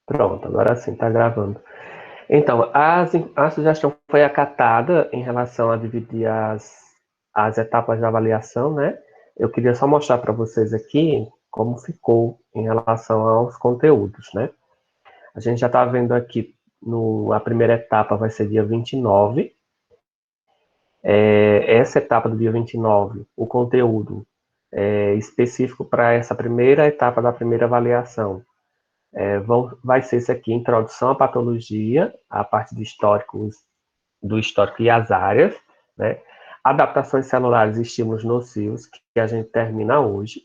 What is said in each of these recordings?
Pronto, agora sim, está gravando. Então, a sugestão foi acatada em relação a dividir as etapas da avaliação, né? Eu queria só mostrar para vocês aqui como ficou em relação aos conteúdos, né? A gente já está vendo aqui, a primeira etapa vai ser dia 29. Essa etapa do dia 29, o conteúdo específico para essa primeira etapa da primeira avaliação vai ser esse aqui, introdução à patologia, a parte do histórico e as áreas, né? Adaptações celulares e estímulos nocivos, que a gente termina hoje.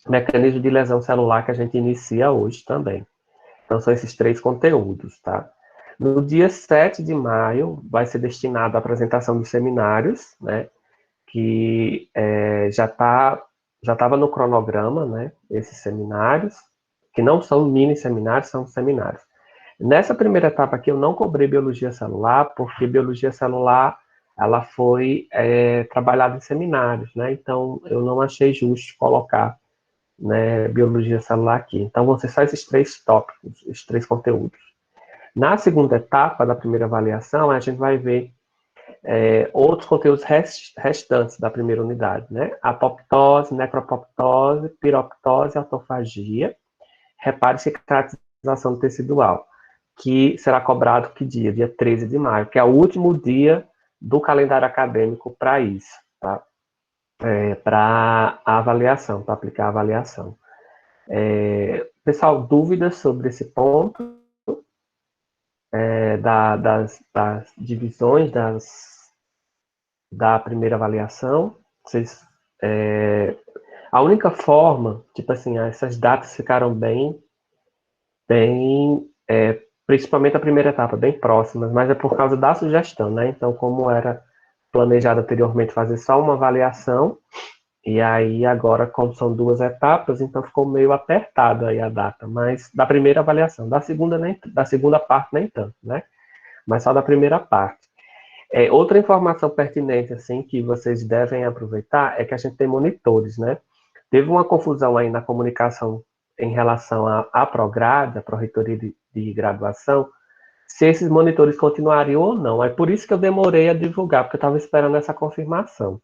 Mecanismo de lesão celular, que a gente inicia hoje também. Então, são esses três conteúdos, tá? No dia 7 de maio, vai ser destinado à apresentação dos seminários, né? Que já estava no cronograma, né? Esses seminários, que não são mini seminários, são seminários. Nessa primeira etapa aqui, eu não cobrei biologia celular, porque biologia celular ela foi trabalhada em seminários, né? Então, eu não achei justo colocar, né, biologia celular aqui. Então, vão ser só esses três tópicos, esses três conteúdos. Na segunda etapa da primeira avaliação, a gente vai ver outros conteúdos restantes da primeira unidade, né? Apoptose, necropoptose, piroptose, autofagia, reparo e cicatrização tecidual, que será cobrado que dia? Dia 13 de maio, que é o último dia do calendário acadêmico para isso, tá? Para a avaliação, para aplicar a avaliação. Pessoal, dúvidas sobre esse ponto das divisões da primeira avaliação? Vocês, a única forma, tipo assim, essas datas ficaram bem, principalmente a primeira etapa, bem próximas, mas é por causa da sugestão, né? Então, como era planejado anteriormente fazer só uma avaliação, e aí agora, como são duas etapas, então ficou meio apertado aí a data, mas da primeira avaliação, da segunda parte nem tanto, né? Mas só da primeira parte. Outra informação pertinente, assim, que vocês devem aproveitar é que a gente tem monitores, né? Teve uma confusão aí na comunicação em relação à Prograde, a Pró-Reitoria de Graduação, se esses monitores continuariam ou não. É por isso que eu demorei a divulgar, porque eu estava esperando essa confirmação.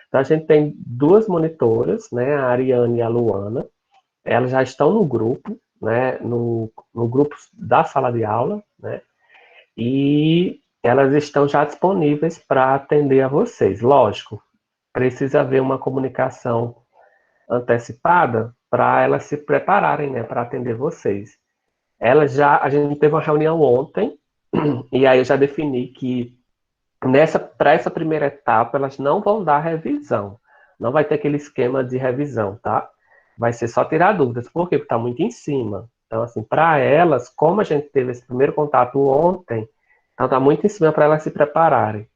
Então, a gente tem duas monitoras, né, a Ariane e a Luana, elas já estão no grupo, né, no grupo da sala de aula, né, e elas estão já disponíveis para atender a vocês. Lógico, precisa haver uma comunicação antecipada para elas se prepararem, né, para atender vocês. A gente teve uma reunião ontem e aí eu já defini que para essa primeira etapa elas não vão dar revisão, não vai ter aquele esquema de revisão, tá? Vai ser só tirar dúvidas, por quê? Porque está muito em cima. Então, assim, para elas, como a gente teve esse primeiro contato ontem, então está muito em cima para elas se prepararem.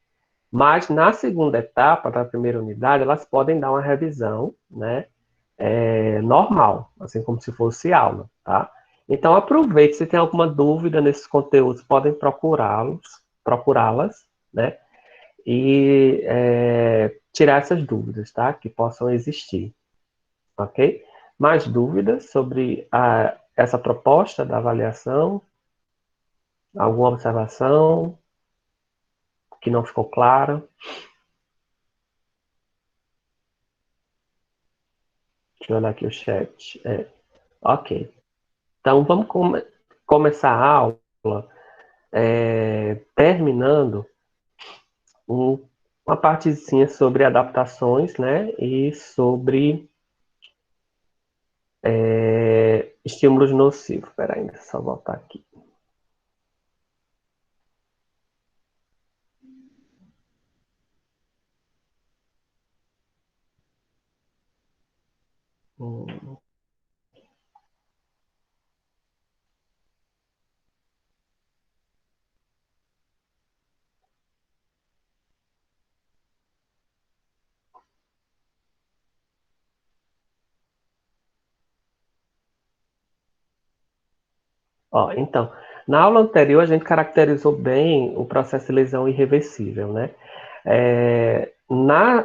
Mas na segunda etapa da primeira unidade, elas podem dar uma revisão, né? Normal, assim como se fosse aula, tá? Então aproveite, se tem alguma dúvida nesses conteúdos, podem procurá-las, né? E tirar essas dúvidas, tá? Que possam existir, ok? Mais dúvidas sobre essa proposta da avaliação? Alguma observação que não ficou clara? Deixa eu olhar aqui o chat. Ok. Então vamos começar a aula terminando uma partezinha sobre adaptações, né? E sobre estímulos nocivos. Espera aí, só voltar aqui. Ó, então, na aula anterior a gente caracterizou bem o processo de lesão irreversível, né?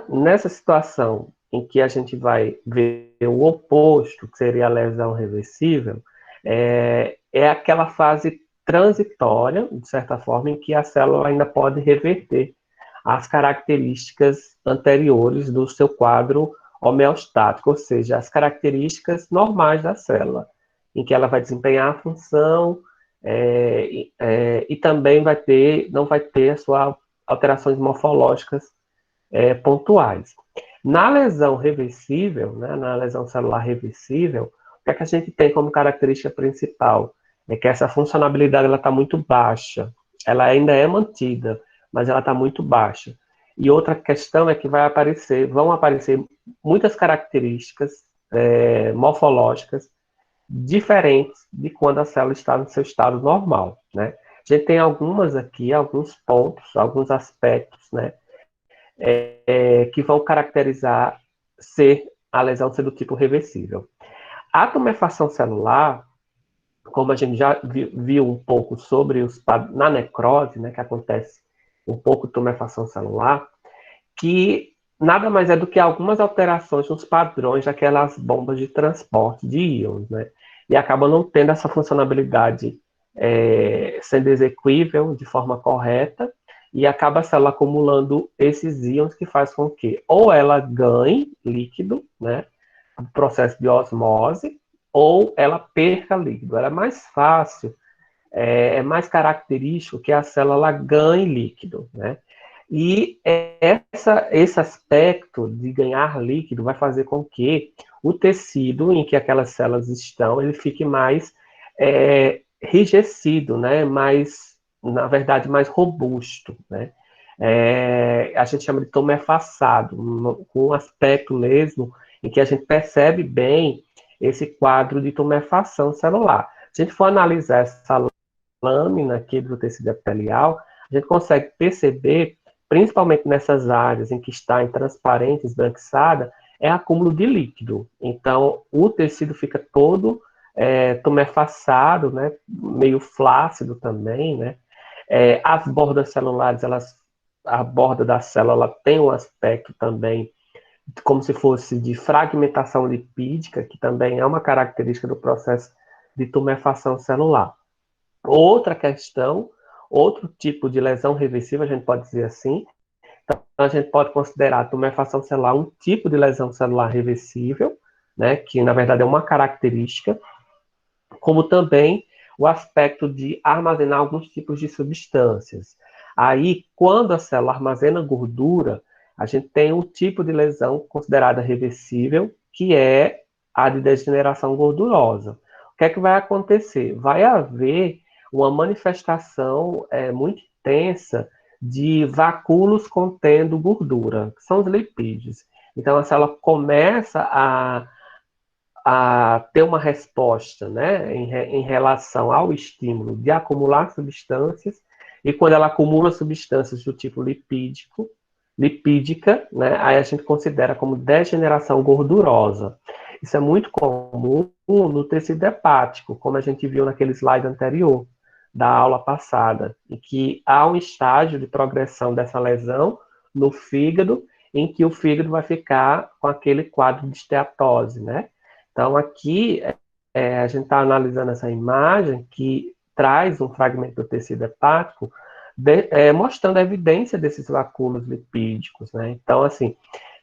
Nessa situação em que a gente vai ver o oposto, que seria a lesão reversível, é aquela fase transitória, de certa forma, em que a célula ainda pode reverter as características anteriores do seu quadro homeostático, ou seja, as características normais da célula, em que ela vai desempenhar a função e também não vai ter as suas alterações morfológicas pontuais. Na lesão reversível, né, na lesão celular reversível, o que é que a gente tem como característica principal? É que essa funcionalidade está muito baixa. Ela ainda é mantida, mas ela está muito baixa. E outra questão é que vão aparecer muitas características morfológicas diferentes de quando a célula está no seu estado normal, né? A gente tem algumas aqui, alguns pontos, alguns aspectos, né, que vão caracterizar a lesão ser do tipo reversível. A tumefação celular, como a gente já viu um pouco sobre na necrose, né, que acontece um pouco de tumefação celular, que nada mais é do que algumas alterações nos padrões daquelas bombas de transporte de íons, né? E acaba não tendo essa funcionalidade sendo exequível de forma correta, e acaba a célula acumulando esses íons que faz com que ou ela ganhe líquido, né, no processo de osmose, ou ela perca líquido. Ela é mais fácil, é mais característico que a célula ganhe líquido, né? E esse aspecto de ganhar líquido vai fazer com que o tecido em que aquelas células estão, ele fique mais enrijecido, né? Mais, na verdade, mais robusto, né? A gente chama de tumefaçado, com um aspecto mesmo em que a gente percebe bem esse quadro de tumefação celular. Se a gente for analisar essa lâmina aqui do tecido epitelial, a gente consegue perceber, principalmente nessas áreas em que está em transparente, esbranquiçada, é acúmulo de líquido. Então, o tecido fica todo tumefaçado, né, meio flácido também, né? As bordas celulares, a borda da célula tem um aspecto também como se fosse de fragmentação lipídica, que também é uma característica do processo de tumefação celular. Outra questão, outro tipo de lesão reversível, a gente pode dizer assim, então a gente pode considerar a tumefação celular um tipo de lesão celular reversível, né, que na verdade é uma característica, como também o aspecto de armazenar alguns tipos de substâncias. Aí, quando a célula armazena gordura, a gente tem um tipo de lesão considerada reversível, que é a de degeneração gordurosa. O que é que vai acontecer? Vai haver uma manifestação muito intensa de vacúolos contendo gordura, que são os lipídios. Então, a célula começa a ter uma resposta, né, em relação ao estímulo de acumular substâncias, e quando ela acumula substâncias do tipo lipídica, né, aí a gente considera como degeneração gordurosa. Isso é muito comum no tecido hepático, como a gente viu naquele slide anterior da aula passada, em que há um estágio de progressão dessa lesão no fígado, em que o fígado vai ficar com aquele quadro de esteatose, né? Então, aqui, a gente está analisando essa imagem que traz um fragmento do tecido hepático, mostrando a evidência desses vacúolos lipídicos, né? Então, assim,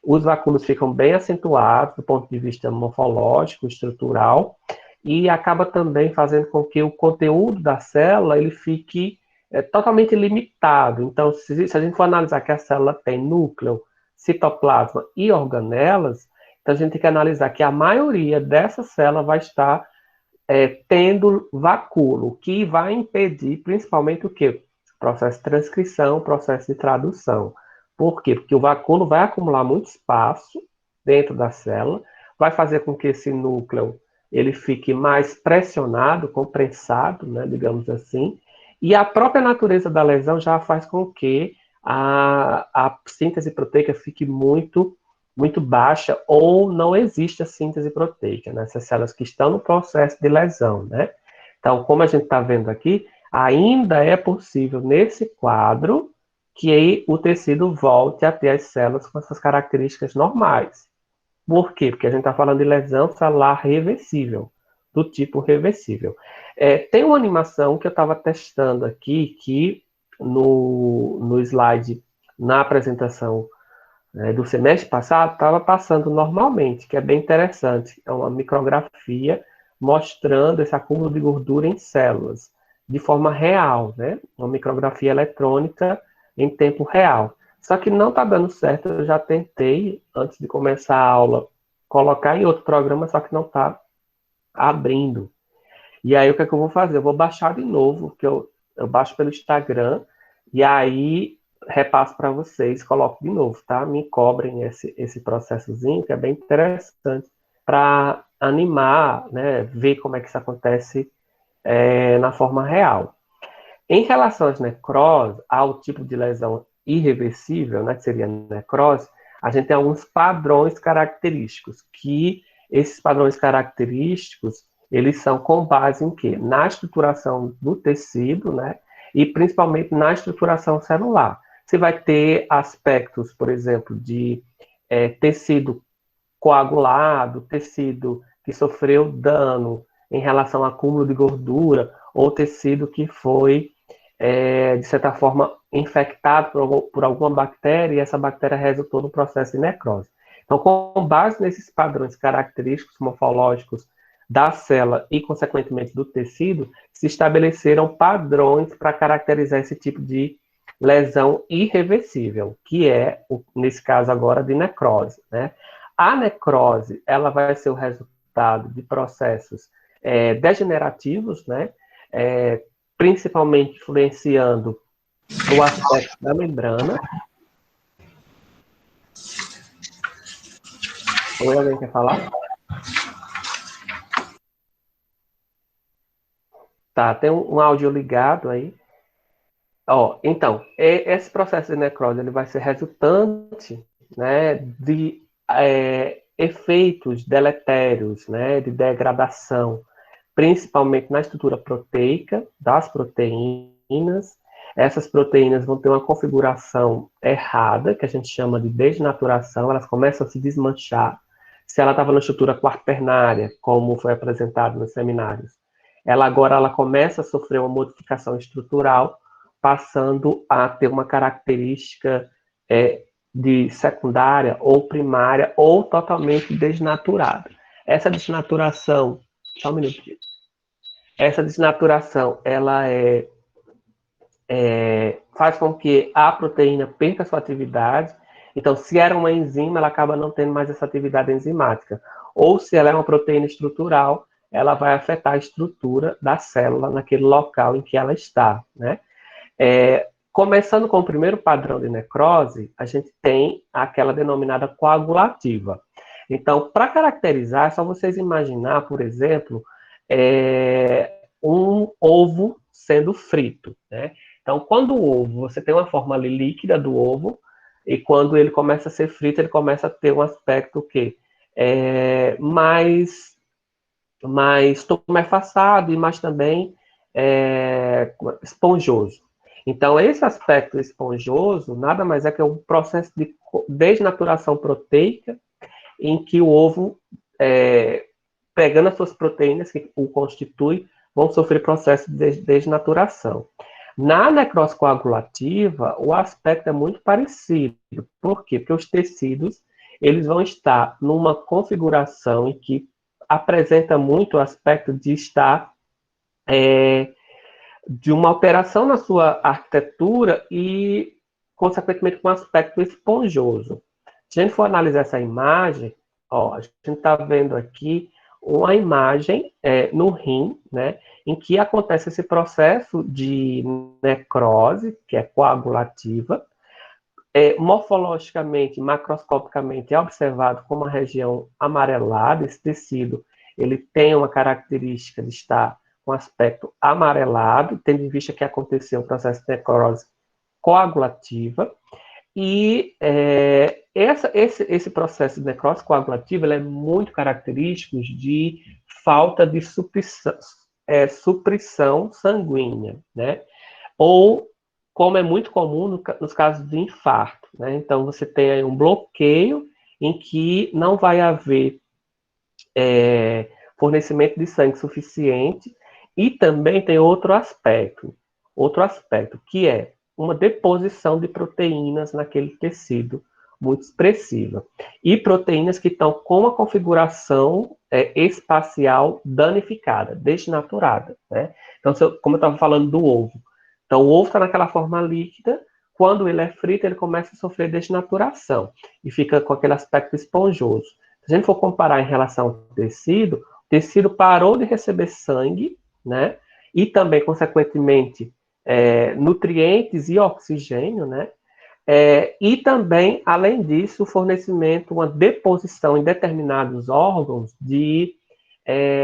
os vacúolos ficam bem acentuados do ponto de vista morfológico, estrutural, e acaba também fazendo com que o conteúdo da célula ele fique totalmente limitado. Então, se a gente for analisar que a célula tem núcleo, citoplasma e organelas, então a gente tem que analisar que a maioria dessa célula vai estar tendo vacúolo, que vai impedir principalmente o quê? Processo de transcrição, processo de tradução. Por quê? Porque o vacúolo vai acumular muito espaço dentro da célula, vai fazer com que esse núcleo ele fique mais pressionado, compressado, né, digamos assim, e a própria natureza da lesão já faz com que a síntese proteica fique muito baixa ou não existe a síntese proteica nessas células que estão no processo de lesão, né? Então, como a gente está vendo aqui, ainda é possível nesse quadro que aí o tecido volte a ter as células com essas características normais. Por quê? Porque a gente está falando de lesão celular reversível, do tipo reversível. Tem uma animação que eu estava testando aqui, que no slide, na apresentação do semestre passado, estava passando normalmente, que é bem interessante. É uma micrografia mostrando esse acúmulo de gordura em células, de forma real, né? Uma micrografia eletrônica em tempo real. Só que não está dando certo, eu já tentei, antes de começar a aula, colocar em outro programa, só que não está abrindo. E aí, o que é que eu vou fazer? Eu vou baixar de novo, que eu baixo pelo Instagram, e aí repasso para vocês, coloco de novo, tá? Me cobrem esse processozinho, que é bem interessante, para animar, né? Ver como é que isso acontece na forma real. Em relação às necroses, ao tipo de lesão irreversível, né, que seria a necrose, a gente tem alguns padrões característicos, que esses padrões característicos, eles são com base em quê? Na estruturação do tecido, né, e principalmente na estruturação celular. Você vai ter aspectos, por exemplo, de tecido coagulado, tecido que sofreu dano em relação ao acúmulo de gordura, ou tecido que foi de certa forma, infectado por alguma bactéria e essa bactéria resultou no processo de necrose. Então, com base nesses padrões característicos morfológicos da célula e, consequentemente, do tecido, se estabeleceram padrões para caracterizar esse tipo de lesão irreversível, que é, nesse caso agora, de necrose, né? A necrose, ela vai ser o resultado de processos degenerativos, né? Principalmente influenciando o aspecto da membrana. Oi, alguém quer falar? Tá, tem um áudio ligado aí. Então, esse processo de necrose ele vai ser resultante, né, de efeitos deletérios, né, de degradação, principalmente na estrutura proteica das proteínas. Essas proteínas vão ter uma configuração errada, que a gente chama de desnaturação, elas começam a se desmanchar. Se ela estava na estrutura quaternária, como foi apresentado nos seminários, ela começa a sofrer uma modificação estrutural, passando a ter uma característica de secundária ou primária ou totalmente desnaturada. Essa desnaturação, só um minutinho. Essa desnaturação, ela faz com que a proteína perca sua atividade. Então, se era uma enzima, ela acaba não tendo mais essa atividade enzimática. Ou se ela é uma proteína estrutural, ela vai afetar a estrutura da célula naquele local em que ela está, né? Começando com o primeiro padrão de necrose, a gente tem aquela denominada coagulativa. Então, para caracterizar, é só vocês imaginar, por exemplo, um ovo sendo frito, né? Então, quando o ovo, você tem uma forma ali líquida do ovo, e quando ele começa a ser frito, ele começa a ter um aspecto que mais tumefaçado e mais também esponjoso. Então, esse aspecto esponjoso nada mais é que um processo de desnaturação proteica em que o ovo, pegando as suas proteínas que o constituem, vão sofrer processo de desnaturação. Na necrose coagulativa, o aspecto é muito parecido. Por quê? Porque os tecidos eles vão estar numa configuração em que apresenta muito o aspecto de estar de uma alteração na sua arquitetura e, consequentemente, com um aspecto esponjoso. Se a gente for analisar essa imagem, a gente está vendo aqui uma imagem no rim, né, em que acontece esse processo de necrose, que é coagulativa. Morfologicamente, macroscopicamente, é observado como uma região amarelada. Esse tecido ele tem uma característica de estar com aspecto amarelado, tendo em vista que aconteceu o processo de necrose coagulativa. E esse processo de necrose coagulativa ele é muito característico de falta de supressão sanguínea, né? Ou, como é muito comum nos casos de infarto, né? Então, você tem aí um bloqueio em que não vai haver fornecimento de sangue suficiente, e também tem outro aspecto, que é uma deposição de proteínas naquele tecido muito expressiva. E proteínas que estão com a configuração espacial danificada, desnaturada, né? Então, como eu estava falando do ovo. Então, o ovo está naquela forma líquida, quando ele é frito, ele começa a sofrer desnaturação e fica com aquele aspecto esponjoso. Se a gente for comparar em relação ao tecido, o tecido parou de receber sangue, né? E também, consequentemente, nutrientes e oxigênio, né? E também, além disso, o fornecimento, uma deposição em determinados órgãos de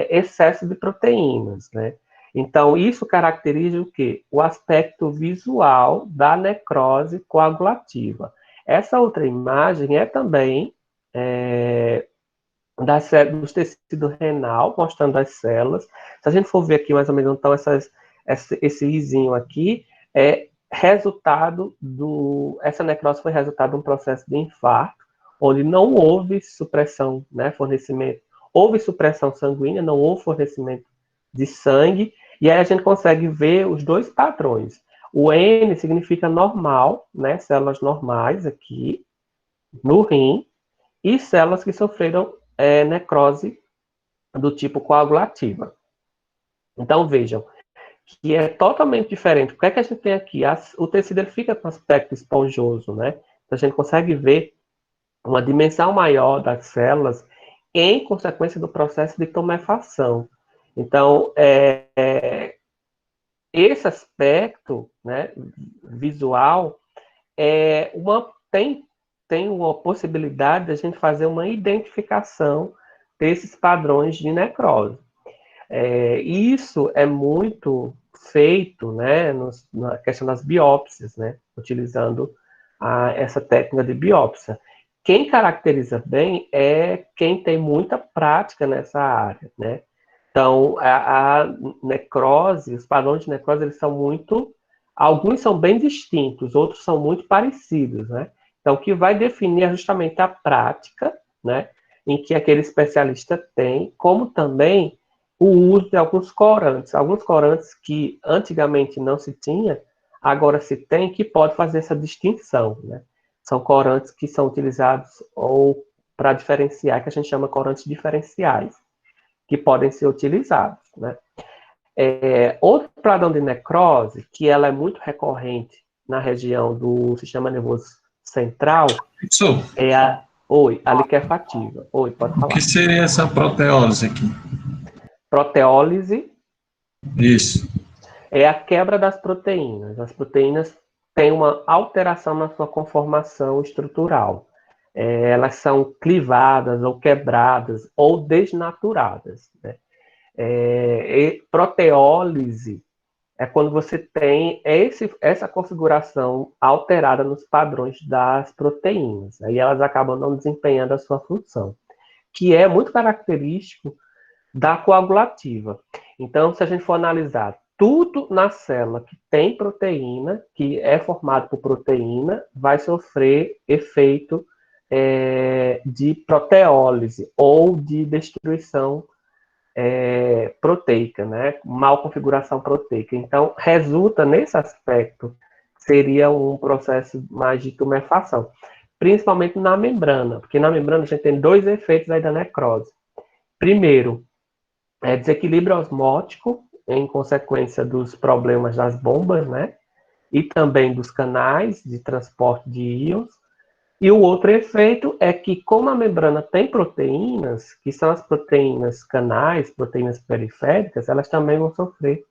excesso de proteínas, né? Então, isso caracteriza o quê? O aspecto visual da necrose coagulativa. Essa outra imagem é também dos tecidos renal, mostrando as células. Se a gente for ver aqui mais ou menos, então, esse izinho aqui é resultado essa necrose foi resultado de um processo de infarto, onde não houve supressão, né, fornecimento, houve supressão sanguínea, não houve fornecimento de sangue, e aí a gente consegue ver os dois padrões. O N significa normal, né, células normais aqui, no rim, e células que sofreram necrose do tipo coagulativa. Então, vejam, que é totalmente diferente. O que é que a gente tem aqui? O tecido ele fica com aspecto esponjoso, né? Então, a gente consegue ver uma dimensão maior das células em consequência do processo de tumefação. Então, esse aspecto, né, visual tem uma possibilidade de a gente fazer uma identificação desses padrões de necrose. Isso é muito feito, né, na questão das biópsias, né, utilizando essa técnica de biópsia. Quem caracteriza bem é quem tem muita prática nessa área, né? Então, a necrose, os padrões de necrose, eles são alguns são bem distintos, outros são muito parecidos, né? Então, o que vai definir é justamente a prática, né, em que aquele especialista tem, como também o uso de alguns corantes que antigamente não se tinha, agora se tem, que pode fazer essa distinção, né? São corantes que são utilizados ou para diferenciar, que a gente chama corantes diferenciais, que podem ser utilizados, né? Outro padrão de necrose, que ela é muito recorrente na região do sistema nervoso central, Isso. a liquefativa. Oi, pode O que falar. seria essa proteólise aqui? Proteólise Isso. é a quebra das proteínas. As proteínas têm uma alteração na sua conformação estrutural. Elas são clivadas ou quebradas ou desnaturadas, né? Proteólise é quando você tem essa configuração alterada nos padrões das proteínas. Aí elas acabam não desempenhando a sua função, que é muito característico da coagulativa. Então, se a gente for analisar tudo na célula que tem proteína, que é formado por proteína, vai sofrer efeito de proteólise ou de destruição proteica, né? Mal configuração proteica. Então, resulta nesse aspecto, seria um processo mais de tumefação, principalmente na membrana, porque na membrana a gente tem dois efeitos aí da necrose. Primeiro, desequilíbrio osmótico, em consequência dos problemas das bombas, né? E também dos canais de transporte de íons. E o outro efeito é que, como a membrana tem proteínas, que são as proteínas canais, proteínas periféricas, elas também vão sofrer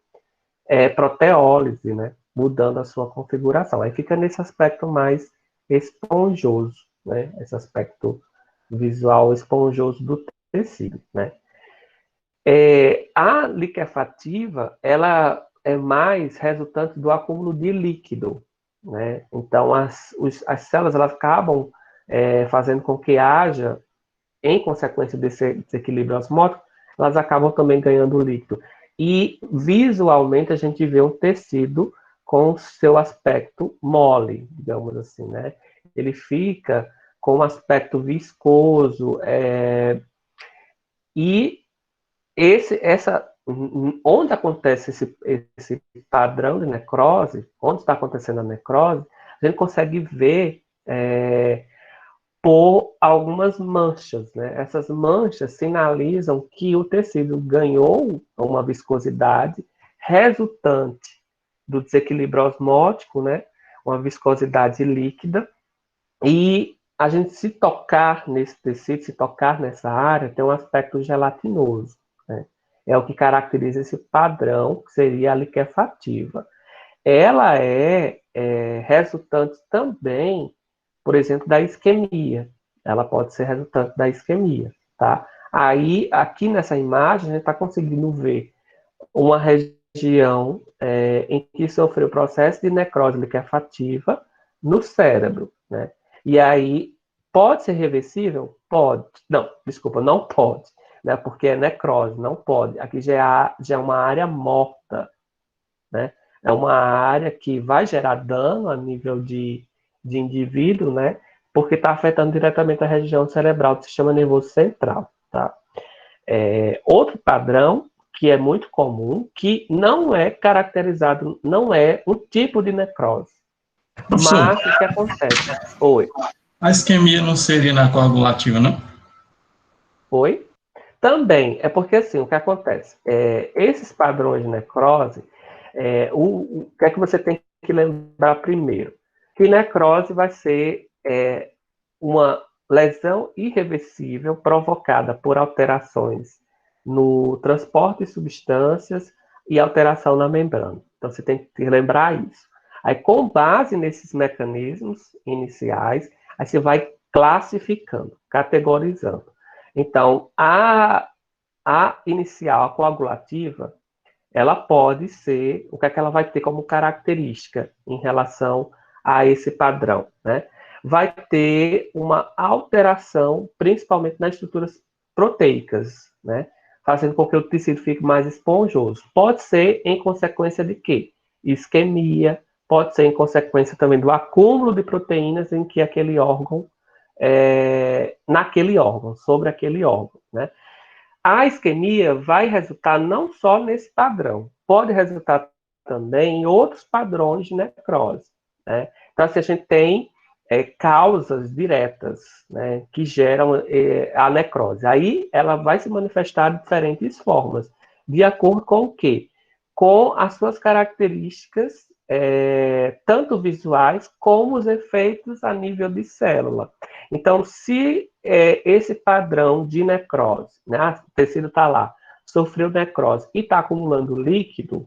proteólise, né? Mudando a sua configuração. Aí fica nesse aspecto mais esponjoso, né? Esse aspecto visual esponjoso do tecido, né? A liquefativa, ela é mais resultante do acúmulo de líquido, né? Então, as células elas acabam fazendo com que haja, em consequência desse desequilíbrio osmótico, elas acabam também ganhando líquido. E, visualmente, a gente vê um tecido com seu aspecto mole, digamos assim, né? Ele fica com um aspecto viscoso, e onde acontece esse padrão de necrose, onde está acontecendo a necrose, a gente consegue ver por algumas manchas, né? Essas manchas sinalizam que o tecido ganhou uma viscosidade resultante do desequilíbrio osmótico, né? Uma viscosidade líquida, e a gente se tocar nesse tecido, se tocar nessa área, tem um aspecto gelatinoso, né? É o que caracteriza esse padrão, que seria a liquefativa. Ela é resultante também, por exemplo, da isquemia. Ela pode ser resultante da isquemia, tá? Aí, aqui nessa imagem, a gente está conseguindo ver uma região em que sofreu processo de necrose liquefativa no cérebro, né? E aí, pode ser reversível? Pode. Não, desculpa, não pode, né? Porque é necrose, não pode. Aqui já é uma área morta, né? É uma área que vai gerar dano a nível de indivíduo, né? Porque está afetando diretamente a região cerebral do sistema nervoso central, tá? Outro padrão que é muito comum, que não é caracterizado, não é um tipo de necrose. Professor, Mas o que acontece? Oi. a isquemia não seria na coagulativa, não? Oi? Também, é porque assim, o que acontece? Esses padrões de necrose, o que é que você tem que lembrar primeiro? Que necrose vai ser uma lesão irreversível provocada por alterações no transporte de substâncias e alteração na membrana. Então você tem que lembrar isso. Aí, com base nesses mecanismos iniciais, aí você vai classificando, categorizando. Então, a inicial, a coagulativa, ela pode ser, o que é que ela vai ter como característica em relação a esse padrão, né? Vai ter uma alteração, principalmente nas estruturas proteicas, né? Fazendo com que o tecido fique mais esponjoso. Pode ser em consequência de quê? Isquemia, pode ser em consequência também do acúmulo de proteínas em que aquele órgão, naquele órgão, sobre aquele órgão, né? A isquemia vai resultar não só nesse padrão, pode resultar também em outros padrões de necrose, né? Então, assim, a gente tem causas diretas, né, que geram a necrose. Aí ela vai se manifestar de diferentes formas, de acordo com o quê? Com as suas características, tanto visuais como os efeitos a nível de célula. Então, se esse padrão de necrose, né, o tecido está lá, sofreu necrose e está acumulando líquido,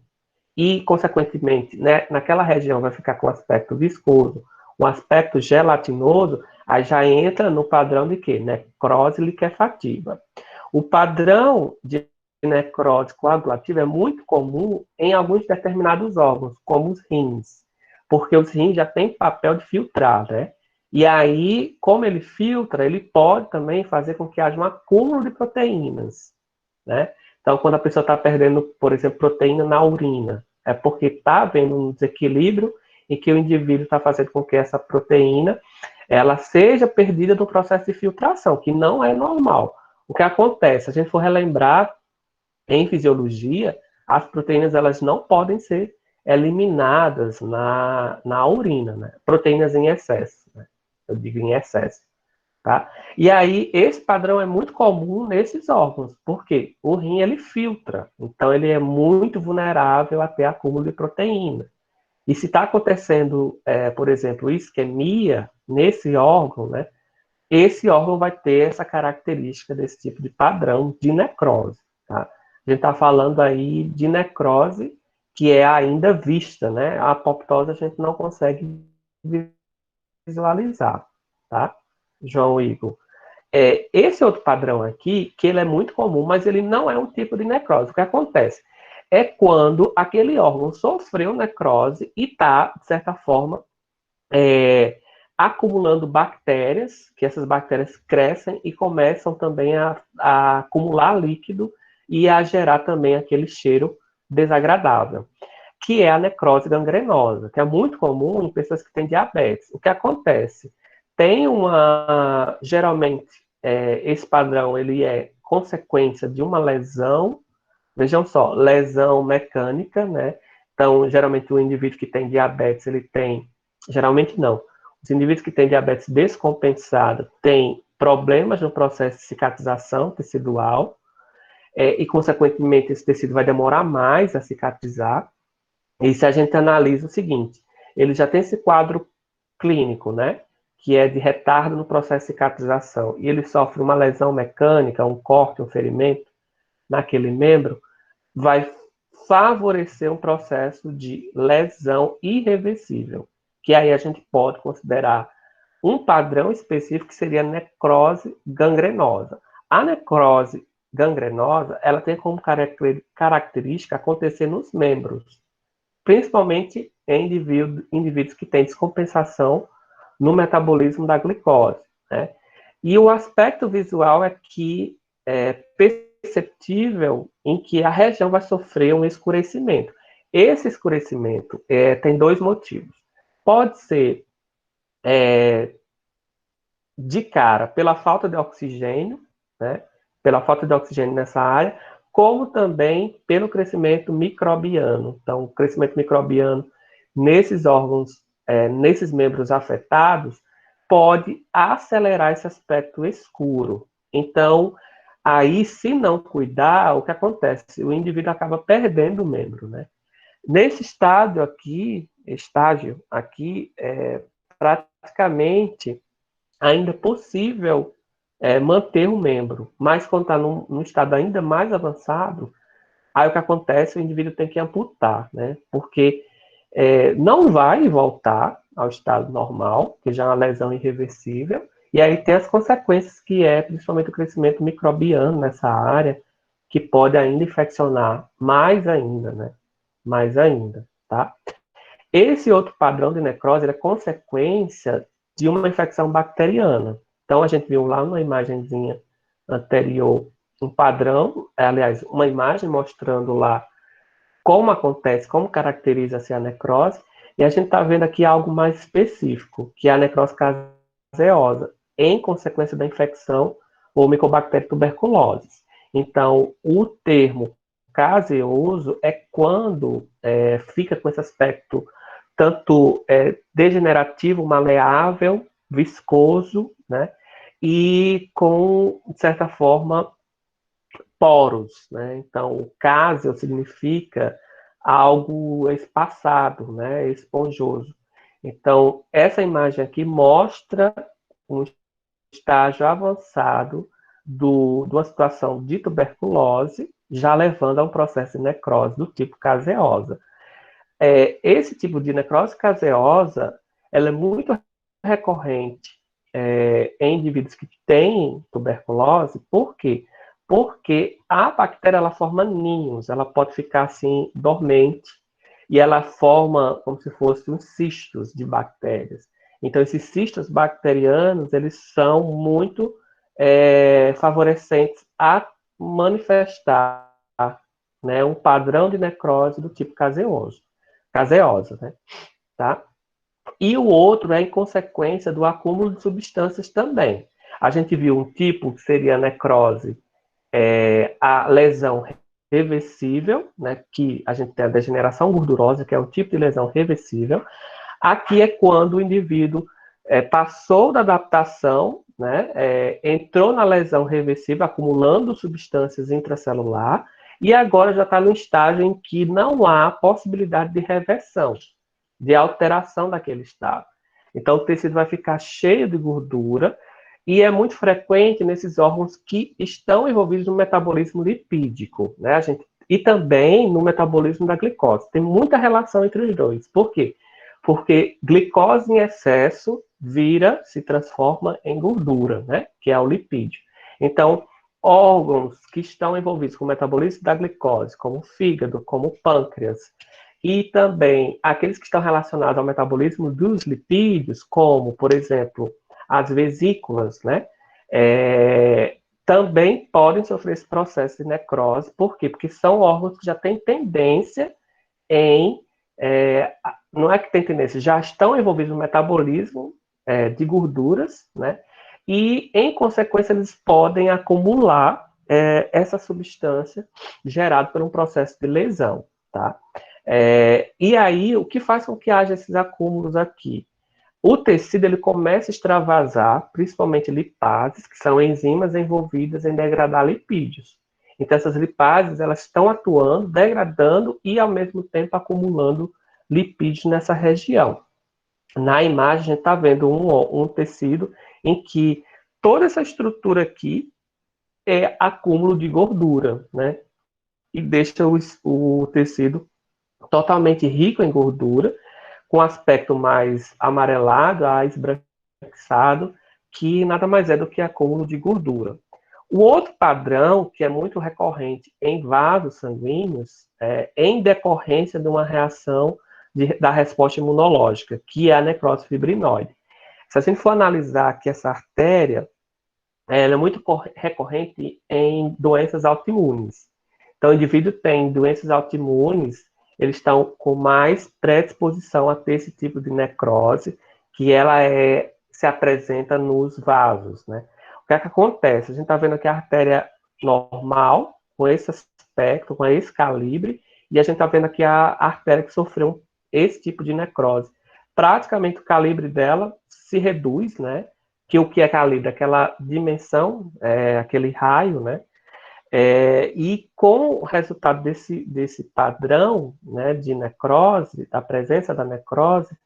e, consequentemente, né, naquela região vai ficar com aspecto viscoso, um aspecto gelatinoso, aí já entra no padrão de quê? Necrose liquefativa. O padrão de necrose coagulativa é muito comum em alguns determinados órgãos, como os rins, porque os rins já têm papel de filtrar, né? E aí, como ele filtra, ele pode também fazer com que haja um acúmulo de proteínas, né? Então, quando a pessoa está perdendo, por exemplo, proteína na urina, é porque está havendo um desequilíbrio em que o indivíduo está fazendo com que essa proteína ela seja perdida no processo de filtração, que não é normal. O que acontece? Se a gente for relembrar em fisiologia, as proteínas elas não podem ser eliminadas na urina, né? Proteínas em excesso, né? Eu digo em excesso. Tá? E aí, esse padrão é muito comum nesses órgãos, porque o rim ele filtra, então ele é muito vulnerável a ter acúmulo de proteína. E se está acontecendo, por exemplo, isquemia nesse órgão, né, esse órgão vai ter essa característica desse tipo de padrão de necrose. Tá? A gente está falando aí de necrose que é ainda vista, né? A apoptose a gente não consegue visualizar, tá? João Igor. Esse outro padrão aqui, que ele é muito comum, mas ele não é um tipo de necrose. O que acontece é quando aquele órgão sofreu necrose e está, de certa forma, acumulando bactérias, que essas bactérias crescem e começam também a acumular líquido e a gerar também aquele cheiro desagradável, que é a necrose gangrenosa, que é muito comum em pessoas que têm diabetes. O que acontece? Tem geralmente, esse padrão, ele é consequência de uma lesão. Vejam só, lesão mecânica, né? Então, geralmente o indivíduo que tem diabetes, ele tem, geralmente não, os indivíduos que têm diabetes descompensada têm problemas no processo de cicatrização tecidual, e, consequentemente, esse tecido vai demorar mais a cicatrizar. E se a gente analisa o seguinte, ele já tem esse quadro clínico, né? Que é de retardo no processo de cicatrização, e ele sofre uma lesão mecânica, um corte, um ferimento naquele membro, vai favorecer um processo de lesão irreversível, que aí a gente pode considerar um padrão específico que seria a necrose gangrenosa. A necrose gangrenosa, ela tem como característica acontecer nos membros, principalmente em indivíduos que têm descompensação no metabolismo da glicose, né? E o aspecto visual é que é perceptível em que a região vai sofrer um escurecimento. Esse escurecimento tem dois motivos. Pode ser de cara pela falta de oxigênio, né? Pela falta de oxigênio nessa área, como também pelo crescimento microbiano. Então, o crescimento microbiano nesses órgãos, nesses membros afetados, pode acelerar esse aspecto escuro. Então, aí, se não cuidar, o que acontece? O indivíduo acaba perdendo o membro, né? Nesse estágio aqui, praticamente ainda possível manter o membro, mas quando está num estado ainda mais avançado, aí o que acontece, o indivíduo tem que amputar, né? Porque não vai voltar ao estado normal, que já é uma lesão irreversível, e aí tem as consequências que principalmente o crescimento microbiano nessa área, que pode ainda infeccionar mais ainda, né? Mais ainda, tá? Esse outro padrão de necrose é consequência de uma infecção bacteriana. Então, a gente viu lá numa imagenzinha anterior um padrão, aliás, uma imagem mostrando lá como acontece, como caracteriza-se a necrose, e a gente está vendo aqui algo mais específico, que é a necrose caseosa, em consequência da infecção ou Mycobacterium tuberculose. Então, o termo caseoso é quando fica com esse aspecto tanto degenerativo, maleável, viscoso, né? E com, de certa forma, poros, né? Então, o caseo significa algo espaçado, né? Esponjoso. Então, essa imagem aqui mostra um estágio avançado de uma situação de tuberculose, já levando a um processo de necrose do tipo caseosa. Esse tipo de necrose caseosa, ela é muito recorrente em indivíduos que têm tuberculose. Por quê? Porque a bactéria, ela forma ninhos, ela pode ficar assim, dormente, e ela forma como se fossem uns cistos de bactérias. Então, esses cistos bacterianos, eles são muito favorecentes a manifestar, né, um padrão de necrose do tipo caseosa, né? Tá? E o outro é em consequência do acúmulo de substâncias também. A gente viu um tipo que seria a necrose, a lesão reversível, né, que a gente tem a degeneração gordurosa, que é um tipo de lesão reversível. Aqui é quando o indivíduo passou da adaptação, né, entrou na lesão reversível, acumulando substâncias intracelular, e agora já está no estágio em que não há possibilidade de reversão, de alteração daquele estado. Então, o tecido vai ficar cheio de gordura, e é muito frequente nesses órgãos que estão envolvidos no metabolismo lipídico, né? E também no metabolismo da glicose. Tem muita relação entre os dois. Por quê? Porque glicose em excesso se transforma em gordura, né? Que é o lipídio. Então, órgãos que estão envolvidos com o metabolismo da glicose, como o fígado, como o pâncreas, e também aqueles que estão relacionados ao metabolismo dos lipídios, como, por exemplo, as vesículas, né? Também podem sofrer esse processo de necrose. Por quê? Porque são órgãos que já têm tendência não é que tem tendência, já estão envolvidos no metabolismo de gorduras, né? E, em consequência, eles podem acumular essa substância gerada por um processo de lesão, tá? E aí, o que faz com que haja esses acúmulos aqui? O tecido ele começa a extravasar, principalmente lipases, que são enzimas envolvidas em degradar lipídios. Então, essas lipases elas estão atuando, degradando e, ao mesmo tempo, acumulando lipídios nessa região. Na imagem, a gente está vendo um tecido em que toda essa estrutura aqui é acúmulo de gordura, né? E deixa o tecido totalmente rico em gordura, com aspecto mais amarelado a esbranquiçado, que nada mais é do que acúmulo de gordura. O outro padrão, que é muito recorrente em vasos sanguíneos, é em decorrência de uma reação da resposta imunológica, que é a necrose fibrinoide. Se a gente for analisar que essa artéria, ela é muito recorrente em doenças autoimunes. Então, o indivíduo tem doenças autoimunes, eles estão com mais predisposição a ter esse tipo de necrose, que ela se apresenta nos vasos, né? O que é que acontece? A gente está vendo aqui a artéria normal, com esse aspecto, com esse calibre, e a gente está vendo aqui a artéria que sofreu esse tipo de necrose. Praticamente o calibre dela se reduz, né? Que o que é calibre? Aquela dimensão, aquele raio, né? E com o resultado desse padrão, né, de necrose, da presença da necrose,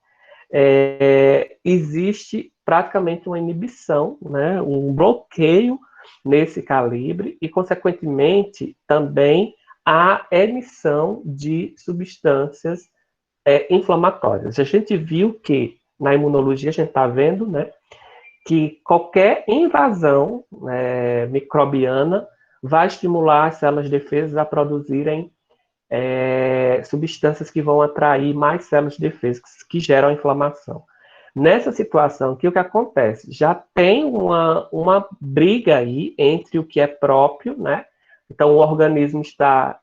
existe praticamente uma inibição, né, um bloqueio nesse calibre e, consequentemente, também a emissão de substâncias inflamatórias. A gente viu que na imunologia a gente está vendo, né, que qualquer invasão microbiana vai estimular as células de defesa a produzirem substâncias que vão atrair mais células de defesa, que geram inflamação. Nessa situação, o que acontece? Já tem uma briga aí entre o que é próprio, né? Então, o organismo está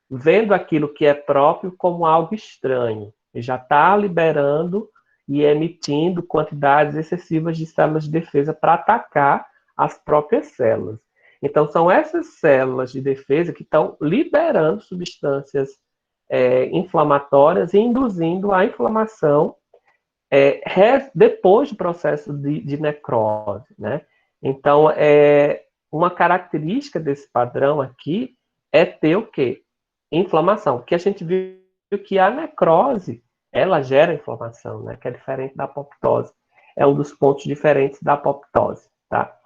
vendo aquilo que é próprio como algo estranho, e já está liberando e emitindo quantidades excessivas de células de defesa para atacar as próprias células. Então, são essas células de defesa que estão liberando substâncias inflamatórias e induzindo a inflamação depois do processo de necrose, né? Então, uma característica desse padrão aqui é ter o quê? Inflamação, porque a gente viu que a necrose, ela gera inflamação, né? Que é diferente da apoptose. É um dos pontos diferentes da apoptose, tá?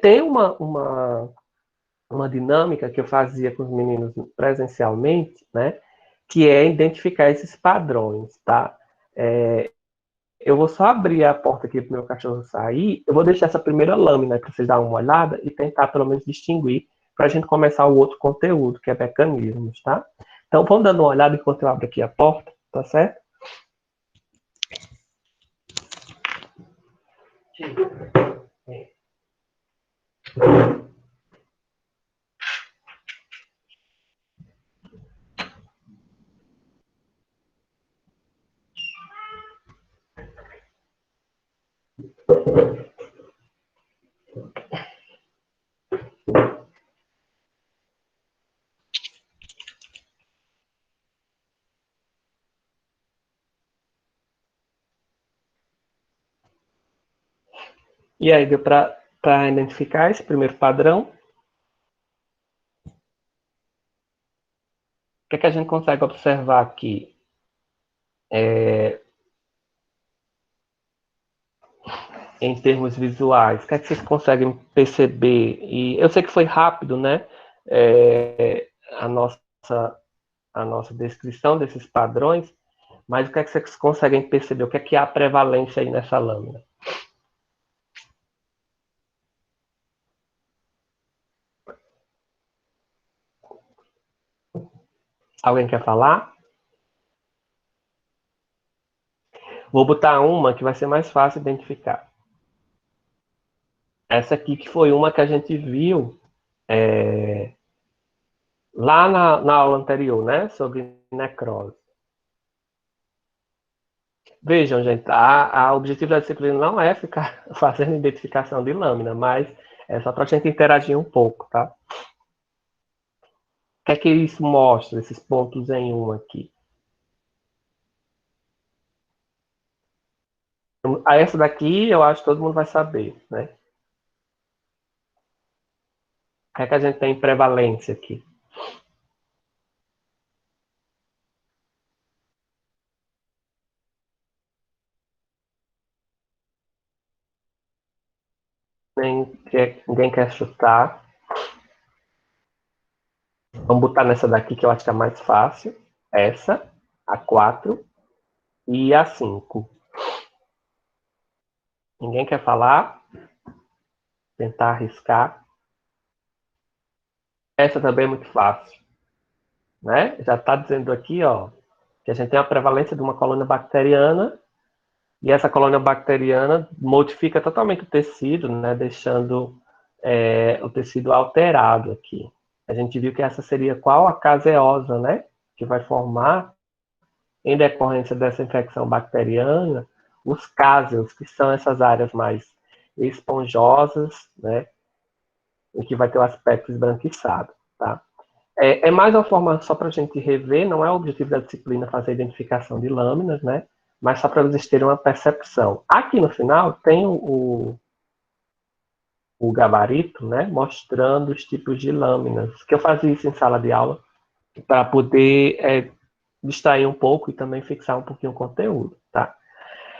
Tem uma dinâmica que eu fazia com os meninos presencialmente, né? Que é identificar esses padrões, tá? Eu vou só abrir a porta aqui para o meu cachorro sair. Eu vou deixar essa primeira lâmina para vocês darem uma olhada e tentar, pelo menos, distinguir para a gente começar o outro conteúdo, que é mecanismos, tá? Então, vamos dando uma olhada enquanto eu abro aqui a porta, tá certo? E aí, deu para identificar esse primeiro padrão? O que a gente consegue observar aqui? Em termos visuais, o que vocês conseguem perceber? E eu sei que foi rápido, né? A nossa descrição desses padrões, mas o que vocês conseguem perceber? O que é a prevalência aí nessa lâmina? Alguém quer falar? Vou botar uma que vai ser mais fácil identificar. Essa aqui que foi uma que a gente viu lá na aula anterior, né? Sobre necrose. Vejam, gente, o objetivo da disciplina não é ficar fazendo identificação de lâmina, mas é só para a gente interagir um pouco, tá? que é que isso mostra, esses pontos em um aqui? Essa daqui eu acho que todo mundo vai saber, né? O que é que a gente tem em prevalência aqui? Ninguém quer chutar. Vamos botar nessa daqui que eu acho que é mais fácil. Essa, a 4 e a 5. Ninguém quer falar? Tentar arriscar. Essa também é muito fácil, né? Já está dizendo aqui, ó, que a gente tem a prevalência de uma colônia bacteriana e essa colônia bacteriana modifica totalmente o tecido, né? Deixando o tecido alterado aqui. A gente viu que essa seria qual? A caseosa, né? Que vai formar, em decorrência dessa infecção bacteriana, os cáseos, que são essas áreas mais esponjosas, né? E que vai ter o aspecto esbranquiçado, tá? É mais uma forma só para a gente rever, não é o objetivo da disciplina fazer a identificação de lâminas, né? Mas só para vocês terem uma percepção. Aqui no final tem o gabarito, né? Mostrando os tipos de lâminas, que eu fazia isso em sala de aula, para poder distrair um pouco e também fixar um pouquinho o conteúdo, tá?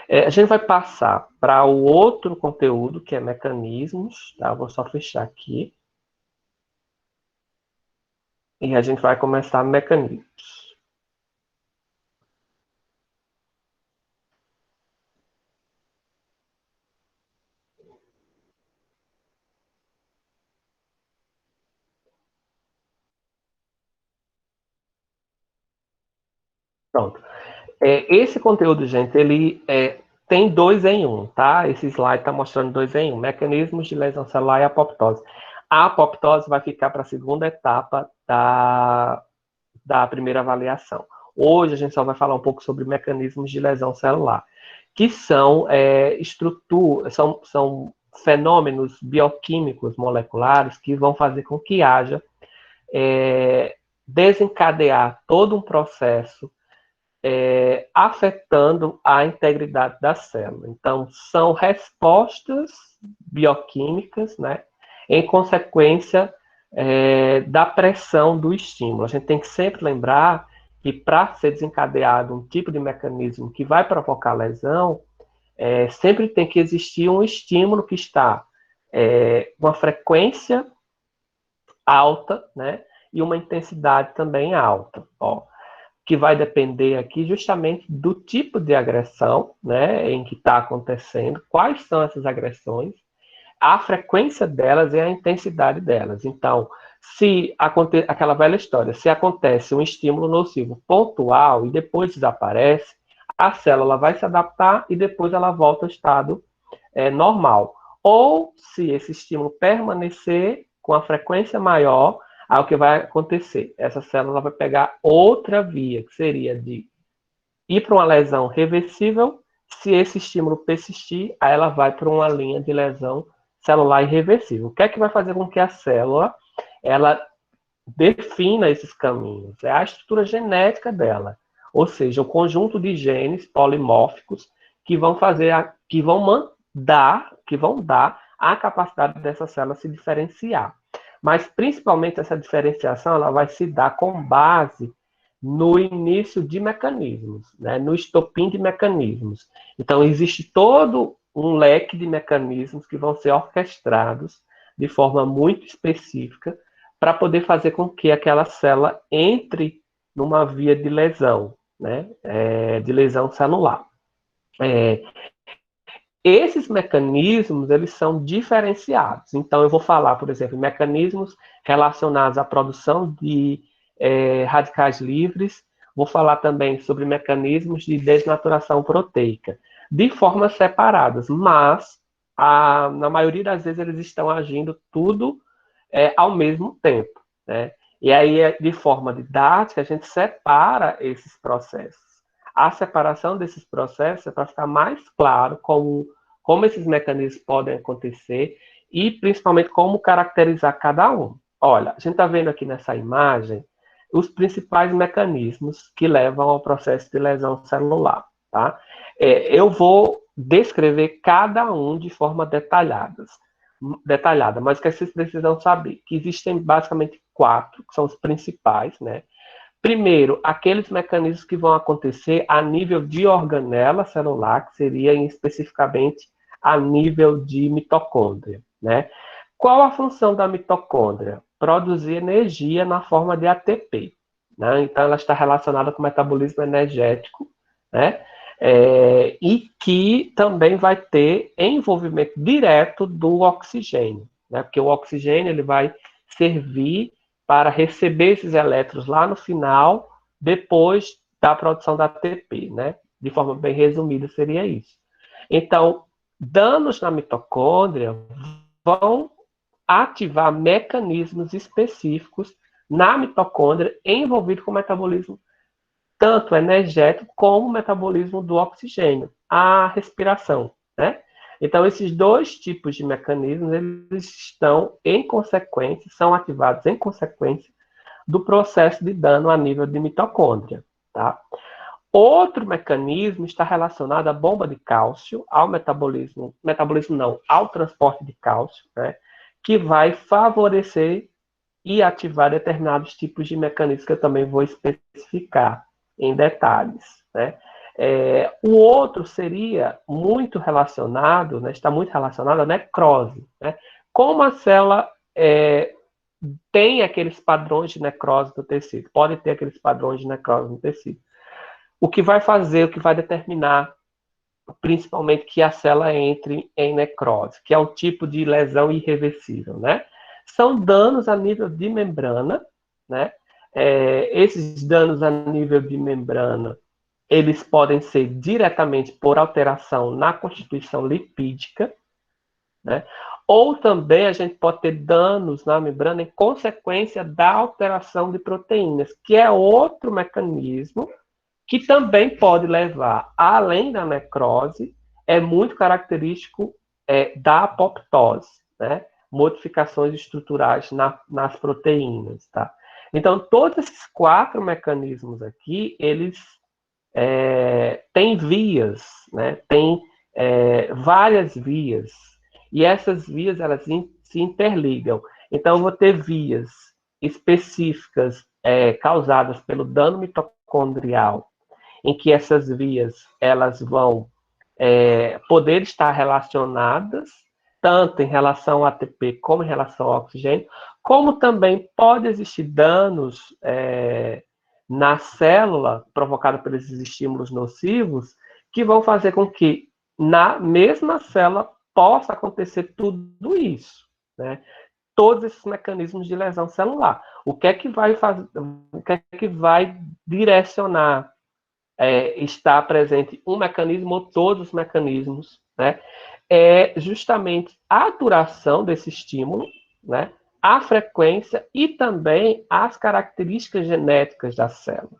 A gente vai passar para o outro conteúdo, que é mecanismos, tá? Vou só fechar aqui. E a gente vai começar mecanismos. Pronto. Esse conteúdo, gente, ele tem 2 em 1, tá? Esse slide está mostrando 2 em 1. Mecanismos de lesão celular e apoptose. A apoptose vai ficar para a segunda etapa da primeira avaliação. Hoje a gente só vai falar um pouco sobre mecanismos de lesão celular, que são são fenômenos bioquímicos moleculares que vão fazer com que haja desencadear todo um processo afetando a integridade da célula. Então, são respostas bioquímicas, né, em consequência da pressão do estímulo. A gente tem que sempre lembrar que para ser desencadeado um tipo de mecanismo que vai provocar lesão, sempre tem que existir um estímulo que está uma frequência alta, né, e uma intensidade também alta. Ó, que vai depender aqui justamente do tipo de agressão, né, em que está acontecendo, quais são essas agressões, a frequência delas e a intensidade delas. Então, se aquela velha história, se acontece um estímulo nocivo pontual e depois desaparece, a célula vai se adaptar e depois ela volta ao estado normal. Ou se esse estímulo permanecer com a frequência maior, aí o que vai acontecer? Essa célula vai pegar outra via, que seria de ir para uma lesão reversível. Se esse estímulo persistir, aí ela vai para uma linha de lesão celular irreversível. O que é que vai fazer com que a célula ela defina esses caminhos? É a estrutura genética dela, ou seja, o conjunto de genes polimórficos que vão fazer, que vão dar a capacidade dessa célula se diferenciar. Mas principalmente essa diferenciação ela vai se dar com base no início de mecanismos, né? No estopim de mecanismos. Então existe todo um leque de mecanismos que vão ser orquestrados de forma muito específica para poder fazer com que aquela célula entre numa via de lesão, né? De lesão celular. Esses mecanismos, eles são diferenciados. Então, eu vou falar, por exemplo, mecanismos relacionados à produção de radicais livres, vou falar também sobre mecanismos de desnaturação proteica, de formas separadas, mas na maioria das vezes eles estão agindo tudo ao mesmo tempo, né? E aí, de forma didática, a gente separa esses processos. A separação desses processos é para ficar mais claro como esses mecanismos podem acontecer e, principalmente, como caracterizar cada um. Olha, a gente está vendo aqui nessa imagem os principais mecanismos que levam ao processo de lesão celular, tá? Eu vou descrever cada um de forma detalhada, mas o que vocês precisam saber? Que existem basicamente 4, que são os principais, né? Primeiro, aqueles mecanismos que vão acontecer a nível de organela celular, que seria especificamente a nível de mitocôndria, né? Qual a função da mitocôndria? Produzir energia na forma de ATP, né? Então, ela está relacionada com o metabolismo energético, né? E que também vai ter envolvimento direto do oxigênio, né? Porque o oxigênio ele vai servir para receber esses elétrons lá no final, depois da produção da ATP, né? De forma bem resumida, seria isso. Então, danos na mitocôndria vão ativar mecanismos específicos na mitocôndria envolvido com o metabolismo tanto energético como o metabolismo do oxigênio, a respiração, né? Então, esses 2 tipos de mecanismos, eles estão em consequência, são ativados em consequência do processo de dano a nível de mitocôndria, tá? Outro mecanismo está relacionado à bomba de cálcio, ao metabolismo não, ao transporte de cálcio, né? Que vai favorecer e ativar determinados tipos de mecanismos que eu também vou especificar em detalhes, né? O outro seria muito relacionado, né, está muito relacionado à necrose, né? Como a célula tem aqueles padrões de necrose no tecido, pode ter aqueles padrões de necrose no tecido. O que vai fazer, o que vai determinar, principalmente, que a célula entre em necrose, que é o tipo de lesão irreversível, né? São danos a nível de membrana, né? Esses danos a nível de membrana, eles podem ser diretamente por alteração na constituição lipídica, né? Ou também a gente pode ter danos na membrana em consequência da alteração de proteínas, que é outro mecanismo que também pode levar, além da necrose, é muito característico da apoptose, né? Modificações estruturais nas proteínas, tá? Então, todos esses 4 mecanismos aqui, eles têm vias, né? Tem várias vias, e essas vias, elas se interligam. Então, eu vou ter vias específicas causadas pelo dano mitocondrial, em que essas vias elas vão poder estar relacionadas, tanto em relação ao ATP como em relação ao oxigênio, como também pode existir danos na célula provocados por esses estímulos nocivos, que vão fazer com que na mesma célula possa acontecer tudo isso, né? Todos esses mecanismos de lesão celular. O que é que vai fazer, o que é que vai direcionar está presente um mecanismo ou todos os mecanismos, né? É justamente a duração desse estímulo, né? A frequência e também as características genéticas da célula,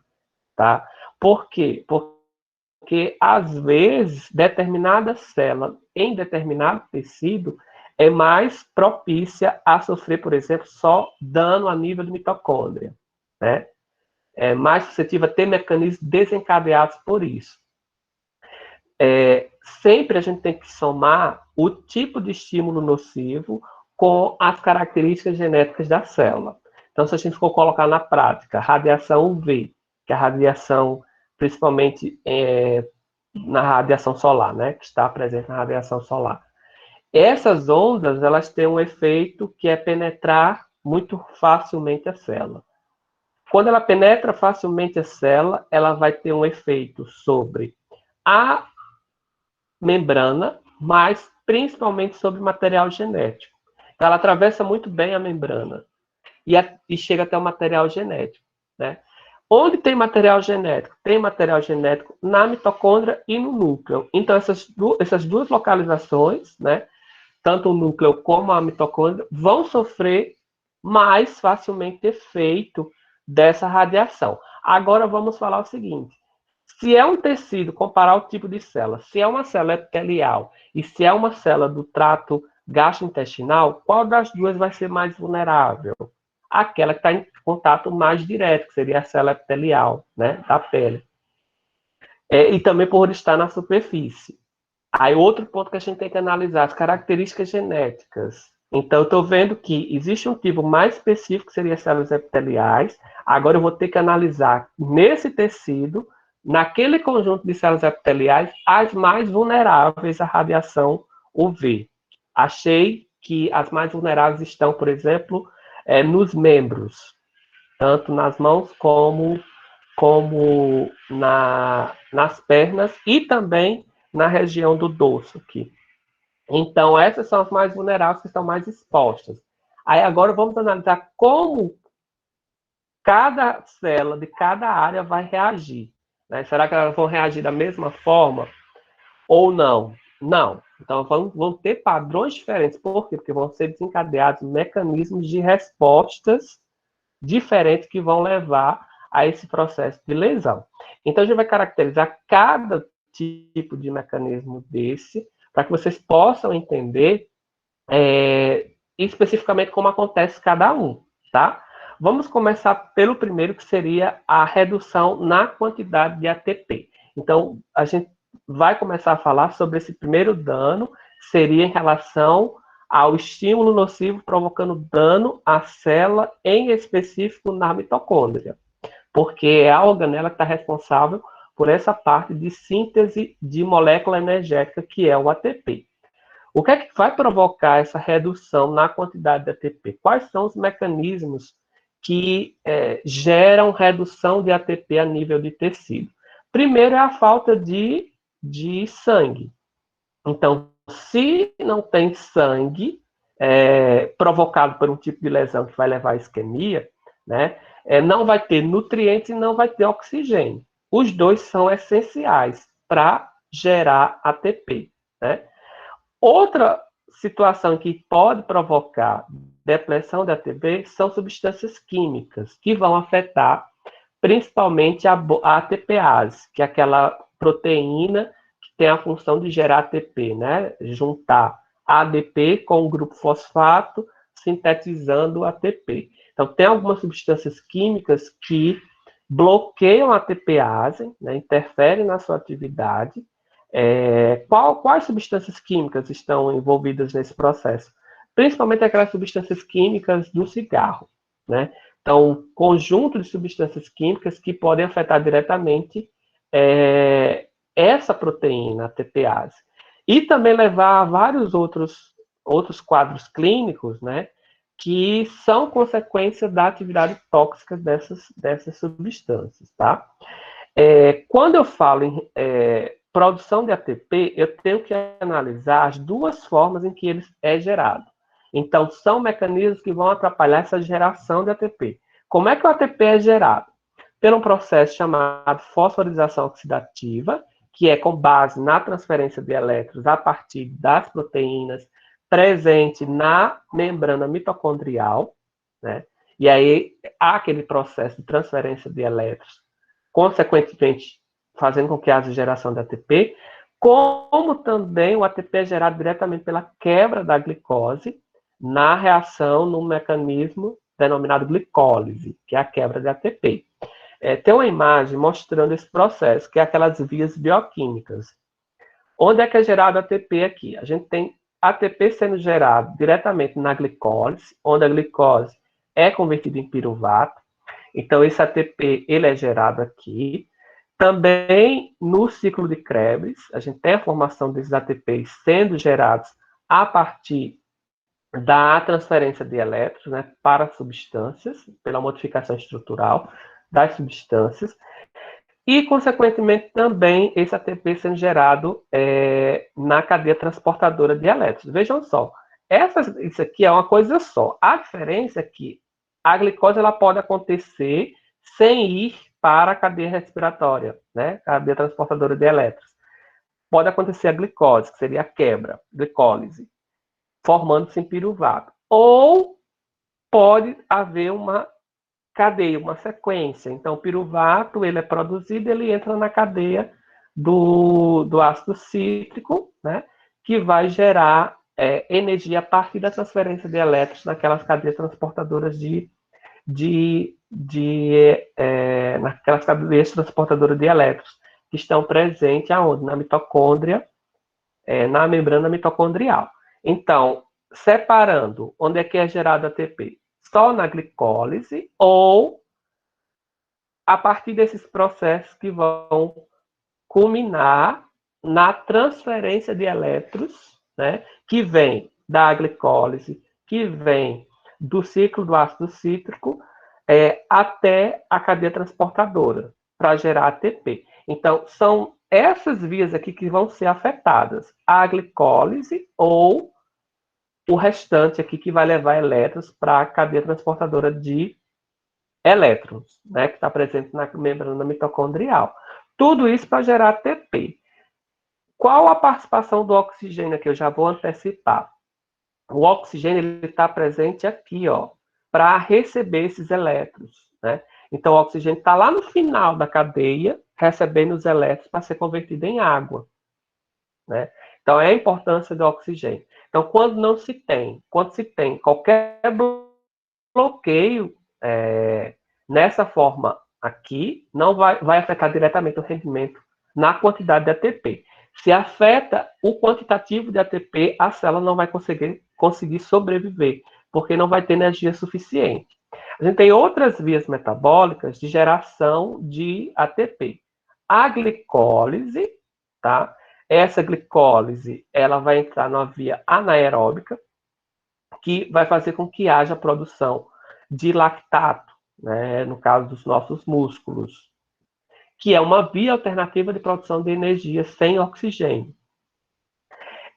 tá? Por quê? Porque, às vezes, determinada célula em determinado tecido é mais propícia a sofrer, por exemplo, só dano a nível de mitocôndria, né? Mais suscetível a ter mecanismos desencadeados por isso. Sempre a gente tem que somar o tipo de estímulo nocivo com as características genéticas da célula. Então, se a gente for colocar na prática, radiação UV, que é a radiação, principalmente na radiação solar, né, que está presente na radiação solar. Essas ondas, elas têm um efeito que é penetrar muito facilmente a célula. Quando ela penetra facilmente a célula, ela vai ter um efeito sobre a membrana, mas principalmente sobre o material genético. Então, ela atravessa muito bem a membrana e chega até o material genético, né? Onde tem material genético? Tem material genético na mitocôndria e no núcleo. Então, essas duas localizações, né, tanto o núcleo como a mitocôndria, vão sofrer mais facilmente efeito dessa radiação. Agora vamos falar o seguinte: se é um tecido, comparar o tipo de célula, se é uma célula epitelial e se é uma célula do trato gastrointestinal, qual das duas vai ser mais vulnerável? aquela que está em contato mais direto, que seria a célula epitelial, né, da pele. E também por estar na superfície. Aí outro ponto que a gente tem que analisar, as características genéticas. Então, eu estou vendo que existe um tipo mais específico, que seria as células epiteliais. Agora eu vou ter que analisar nesse tecido, naquele conjunto de células epiteliais, as mais vulneráveis à radiação UV. Achei que as mais vulneráveis estão, por exemplo, nos membros, tanto nas mãos como nas pernas e também na região do dorso aqui. Então, essas são as mais vulneráveis, que estão mais expostas. Aí agora vamos analisar como cada célula de cada área vai reagir. Né? Será que elas vão reagir da mesma forma ou não? Não. Então, vão ter padrões diferentes. Por quê? Porque vão ser desencadeados mecanismos de respostas diferentes que vão levar a esse processo de lesão. Então, a gente vai caracterizar cada tipo de mecanismo desse, para que vocês possam entender especificamente como acontece cada um, tá? Vamos começar pelo primeiro, que seria a redução na quantidade de ATP. Então, a gente vai começar a falar sobre esse primeiro dano, que seria em relação ao estímulo nocivo provocando dano à célula, em específico na mitocôndria, porque é a organela que está responsável por essa parte de síntese de molécula energética, que é o ATP. O que é que vai provocar essa redução na quantidade de ATP? Quais são os mecanismos que geram redução de ATP a nível de tecido? Primeiro é a falta de sangue. Então, se não tem sangue provocado por um tipo de lesão que vai levar à isquemia, né, não vai ter nutrientes e não vai ter oxigênio. Os dois são essenciais para gerar ATP, né? Outra situação que pode provocar depressão de ATP são substâncias químicas que vão afetar principalmente a ATPase, que é aquela proteína que tem a função de gerar ATP, né? Juntar ADP com o grupo fosfato, sintetizando o ATP. Então, tem algumas substâncias químicas que bloqueiam a ATPase, né? Interferem na sua atividade. Quais substâncias químicas estão envolvidas nesse processo? Principalmente aquelas substâncias químicas do cigarro, né? Então, conjunto de substâncias químicas que podem afetar diretamente essa proteína, a ATPase. E também levar a vários outros quadros clínicos, né, que são consequência da atividade tóxica dessas substâncias, tá? Quando eu falo em produção de ATP, eu tenho que analisar as duas formas em que ele é gerado. Então, são mecanismos que vão atrapalhar essa geração de ATP. Como é que o ATP é gerado? Por um processo chamado fosforilação oxidativa, que é com base na transferência de elétrons a partir das proteínas presentes na membrana mitocondrial, né? E aí há aquele processo de transferência de elétrons, consequentemente fazendo com que haja geração de ATP, como também o ATP é gerado diretamente pela quebra da glicose na reação no mecanismo denominado glicólise, que é a quebra de ATP. Tem uma imagem mostrando esse processo, que é aquelas vias bioquímicas. Onde é que é gerado ATP aqui? A gente tem ATP sendo gerado diretamente na glicólise, onde a glicose é convertida em piruvato. Então, esse ATP ele é gerado aqui. Também no ciclo de Krebs, a gente tem a formação desses ATPs sendo gerados a partir da transferência de elétrons, né, para substâncias, pela modificação estrutural das substâncias, e, consequentemente, também esse ATP sendo gerado na cadeia transportadora de elétrons. Vejam só, isso aqui é uma coisa só. A diferença é que a glicose ela pode acontecer sem ir para a cadeia respiratória, né, cadeia transportadora de elétrons. Pode acontecer a glicose, que seria a quebra, glicólise, formando-se em piruvato. Ou pode haver uma cadeia, uma sequência. Então, o piruvato ele é produzido, ele entra na cadeia do ácido cítrico, né, que vai gerar energia a partir da transferência de elétrons naquelas cadeias transportadoras de naquelas cadeias transportadoras de elétrons, que estão presentes aonde? Na mitocôndria, na membrana mitocondrial. Então, separando, onde é que é gerado ATP? Só na glicólise ou a partir desses processos que vão culminar na transferência de elétrons, né, que vem da glicólise, que vem do ciclo do ácido cítrico, até a cadeia transportadora, para gerar ATP. Então, são essas vias aqui que vão ser afetadas, a glicólise ou o restante aqui que vai levar elétrons para a cadeia transportadora de elétrons, né, que está presente na membrana mitocondrial. Tudo isso para gerar ATP. Qual a participação do oxigênio aqui? Eu já vou antecipar. O oxigênio está presente aqui, ó, para receber esses elétrons, né? Então, o oxigênio está lá no final da cadeia, recebendo os elétrons para ser convertido em água, né? Então, é a importância do oxigênio. Então, quando se tem qualquer bloqueio nessa forma aqui, não vai afetar diretamente o rendimento na quantidade de ATP. Se afeta o quantitativo de ATP, a célula não vai conseguir sobreviver, porque não vai ter energia suficiente. A gente tem outras vias metabólicas de geração de ATP. A glicólise, tá? Essa glicólise, ela vai entrar numa via anaeróbica, que vai fazer com que haja produção de lactato, né, no caso dos nossos músculos, que é uma via alternativa de produção de energia sem oxigênio.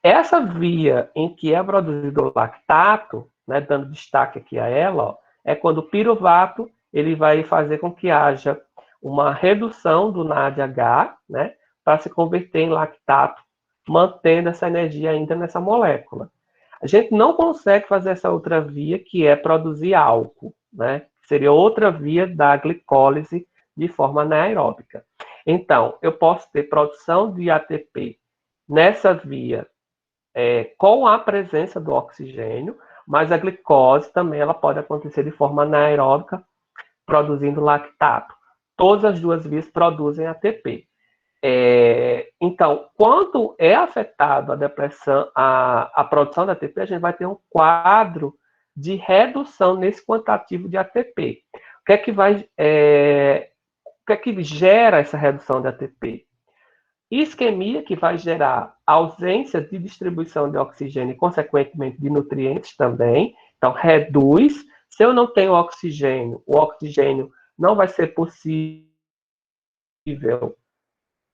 Essa via em que é produzido o lactato, né, dando destaque aqui a ela, ó, é quando o piruvato ele vai fazer com que haja uma redução do NADH, né, para se converter em lactato, mantendo essa energia ainda nessa molécula. A gente não consegue fazer essa outra via, que é produzir álcool, né? Seria outra via da glicólise de forma anaeróbica. Então, eu posso ter produção de ATP nessa via com a presença do oxigênio, mas a glicose também ela pode acontecer de forma anaeróbica, produzindo lactato. Todas as duas vias produzem ATP. Então, quando é afetado a depressão, a produção da ATP, a gente vai ter um quadro de redução nesse quantitativo de ATP. O que é que gera essa redução de ATP? Isquemia, que vai gerar ausência de distribuição de oxigênio e, consequentemente, de nutrientes também. Então, reduz. Se eu não tenho oxigênio, o oxigênio não vai ser possível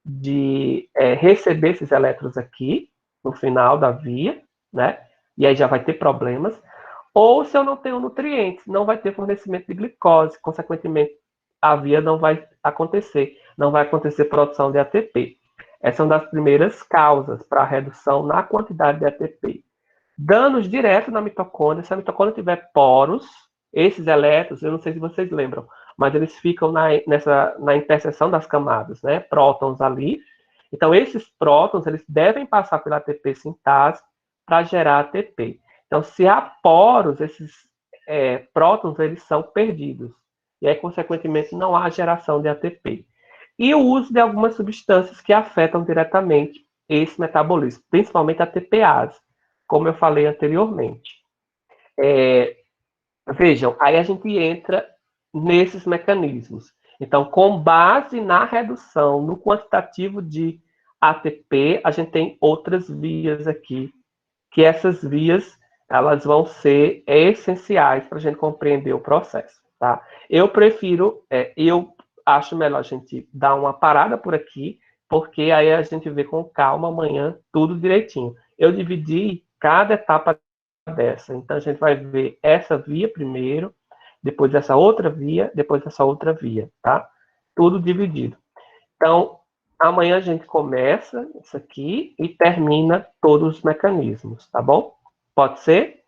de receber esses elétrons aqui, no final da via, né? E aí já vai ter problemas. Ou se eu não tenho nutrientes, não vai ter fornecimento de glicose, consequentemente, a via não vai acontecer, não vai acontecer produção de ATP. Essa é uma das primeiras causas para a redução na quantidade de ATP. Danos diretos na mitocôndria, se a mitocôndria tiver poros, esses elétrons, eu não sei se vocês lembram, mas eles ficam na interseção das camadas, né? Prótons ali. Então, esses prótons, eles devem passar pela ATP sintase para gerar ATP. Então, se há poros, esses prótons, eles são perdidos. E aí, consequentemente, não há geração de ATP. E o uso de algumas substâncias que afetam diretamente esse metabolismo, principalmente a ATPase, como eu falei anteriormente. Vejam, aí a gente entra nesses mecanismos. Então, com base na redução no quantitativo de ATP, a gente tem outras vias aqui, que essas vias elas vão ser essenciais para a gente compreender o processo. Tá? Eu acho melhor a gente dar uma parada por aqui, porque aí a gente vê com calma amanhã tudo direitinho. Eu dividi cada etapa dessa. Então, a gente vai ver essa via primeiro, depois essa outra via, depois essa outra via, tá? Tudo dividido. Então, amanhã a gente começa isso aqui e termina todos os mecanismos, tá bom? Pode ser?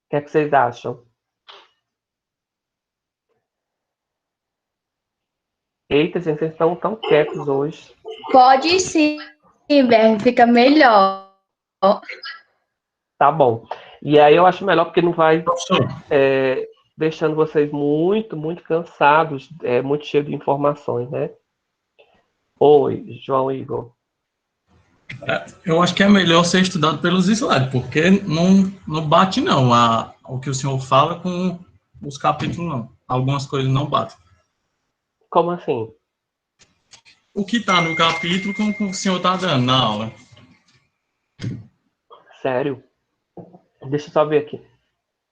O que é que vocês acham? Eita, gente, vocês estão tão quietos hoje. Pode sim, Berg, fica melhor. Tá bom. E aí eu acho melhor porque não vai... Professor, deixando vocês muito, muito cansados, muito cheio de informações, né? Oi, João Igor. Eu acho que é melhor ser estudado pelos slides, porque não bate, não, o que o senhor fala com os capítulos, não. Algumas coisas não batem. Como assim? O que está no capítulo com o que o senhor está dando na aula. Sério? Deixa eu só ver aqui.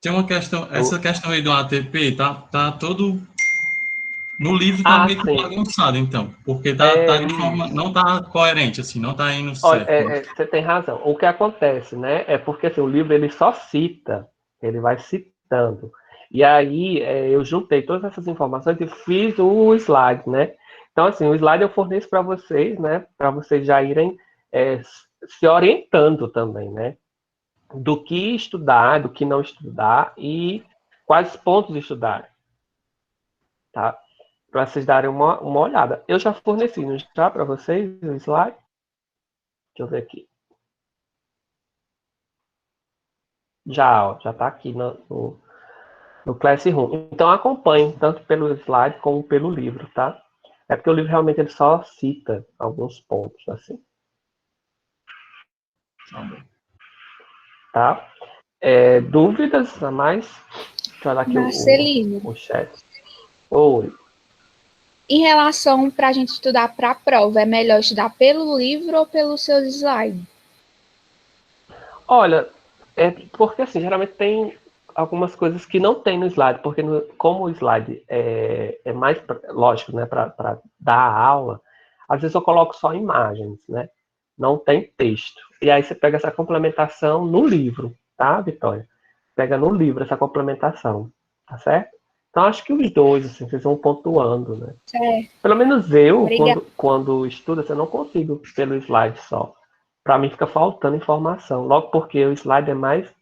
Tem uma questão, essa questão aí do ATP, tá todo... No livro tá Ah, meio sim. bagunçado, então, porque tá de forma... Isso. Não tá coerente, assim, não tá indo Olha, certo. você tem razão. O que acontece, né? É porque assim, o livro ele só cita, ele vai citando. E aí eu juntei todas essas informações e fiz o slide, né? Então, assim, o slide eu forneço para vocês, né? Para vocês já irem se orientando também, né? Do que estudar, do que não estudar e quais pontos estudar, tá? Para vocês darem uma olhada. Eu já forneci, não já para vocês o slide? Deixa eu ver aqui. Já, ó, já está aqui no Classroom. Então acompanhe, tanto pelo slide como pelo livro, tá? É porque o livro realmente ele só cita alguns pontos, assim, tá? Dúvidas a mais? Deixa eu olhar aqui Marcelino, o chat. Oi. em relação para a gente estudar para a prova, é melhor estudar pelo livro ou pelos seus slides? Olha, porque assim, geralmente tem algumas coisas que não tem no slide, porque como o slide é mais, lógico, né, para dar a aula, às vezes eu coloco só imagens, né? Não tem texto. E aí você pega essa complementação no livro, tá, Vitória? Pega no livro essa complementação, tá certo? Então acho que os dois, assim, vocês vão pontuando, né? Certo, Pelo menos eu, obrigada. quando estudo, assim, eu não consigo pelo slide só. Para mim fica faltando informação. Logo porque o slide é mais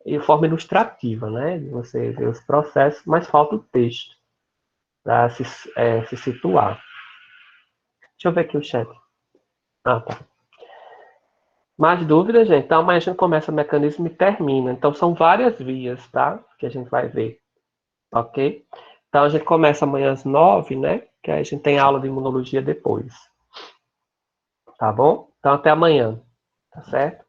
em forma ilustrativa, né? De você ver os processos, mas falta o texto para se situar. Deixa eu ver aqui o chat. Ah, tá. Mais dúvidas, gente? Então amanhã a gente começa o mecanismo e termina. Então são várias vias, tá? Que a gente vai ver. Ok? Então a gente começa amanhã às 9, né? Que aí a gente tem aula de imunologia depois. Tá bom? Então até amanhã. Tá certo?